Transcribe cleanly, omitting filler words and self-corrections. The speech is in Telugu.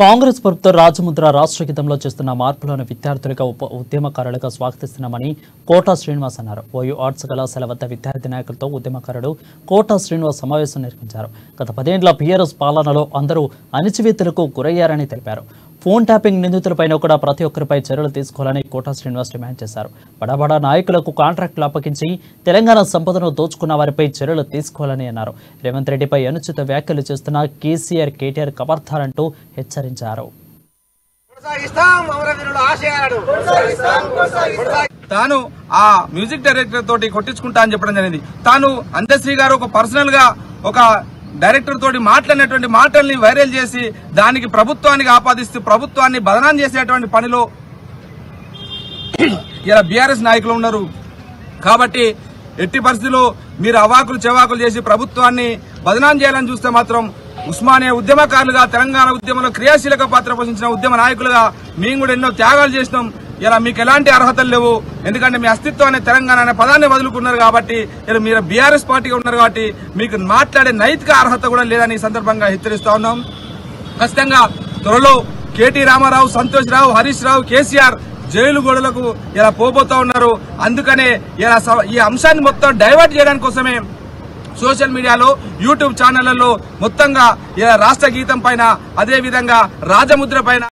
కాంగ్రెస్ ప్రభుత్వం రాజముద్ర రాష్ట్ర గీతంలో చేస్తున్న మార్పులను విద్యార్థులుగా ఉద్యమకారులుగా స్వాగతిస్తున్నామని కోటా శ్రీనివాస్ అన్నారు. ఓయూ ఆర్ట్స్ కళాశాల వద్ద విద్యార్థి నాయకులతో ఉద్యమకారుడు కోటా శ్రీనివాస్ సమావేశం నిర్వహించారు. గత 10 ఏళ్ల బీఆర్ఎస్ పాలనలో అందరూ అణచివేతలకు గురయ్యారని తెలిపారు. ఫోన్ ట్యాపింగ్ నిందితులపైన కూడా ప్రతి ఒక్కరిపై చర్యలు తీసుకోవాలని కోటా శ్రీనివాస్ డిమాండ్ చేశారు. బడాబడా నాయకులకు కాంట్రాక్టులు అప్పగించి తెలంగాణ సంపదను దోచుకున్న వారిపై చర్యలు తీసుకోవాలని అన్నారు. రేవంత్ రెడ్డిపై అనుచిత వ్యాఖ్యలు చేస్తున్న కేసీఆర్, కేటీఆర్ కబర్దారంటూ హెచ్చరించారు. తాను ఆ మ్యూజిక్ డైరెక్టర్ తోటి కొట్టించుకుంటా అని చెప్పడం జరిగింది. తాను అందశ్రీ గారు ఒక పర్సనల్ గా ఒక డైరెక్టర్ తోటి మాట్లాడినటువంటి మాటల్ని వైరల్ చేసి దానికి ప్రభుత్వానికి ఆపాదిస్తూ ప్రభుత్వాన్ని బదనాం చేసేటువంటి పనిలో ఇలా బీఆర్ఎస్ నాయకులు ఉన్నారు. కాబట్టి ఎట్టి పరిస్థితుల్లో మీరు అవాకులు చెవాకులు చేసి ప్రభుత్వాన్ని బదనాం చేయాలని చూస్తే మాత్రం ఉస్మానియా ఉద్యమకారులుగా తెలంగాణ ఉద్యమంలో క్రియాశీలక పాత్ర పోషించిన ఉద్యమ నాయకులుగా మేము కూడా ఎన్నో త్యాగాలు చేసినాం. ఇలా మీకు ఎలాంటి అర్హతలు లేవు. ఎందుకంటే మీ అస్తిత్వాన్ని తెలంగాణ అనే పదాన్ని వదులుకున్నారు కాబట్టి, ఇలా మీరు బీఆర్ఎస్ పార్టీగా ఉన్నారు కాబట్టి మీకు మాట్లాడే నైతిక అర్హత కూడా లేదని ఈ సందర్భంగా హెచ్చరిస్తా ఉన్నాం. ఖచ్చితంగా త్వరలో కేటీ రామారావు, సంతోష్ రావు, హరీష్ రావు, కేసీఆర్ జైలు గోడలకు ఇలా పోబోతా ఉన్నారు. అందుకనే ఇలా ఈ అంశాన్ని మొత్తం డైవర్ట్ చేయడానికి కోసమే సోషల్ మీడియాలో, యూట్యూబ్ ఛానళ్లలో మొత్తంగా ఇలా రాష్ట్ర గీతం పైన, అదే విధంగా రాజముద్ర పైన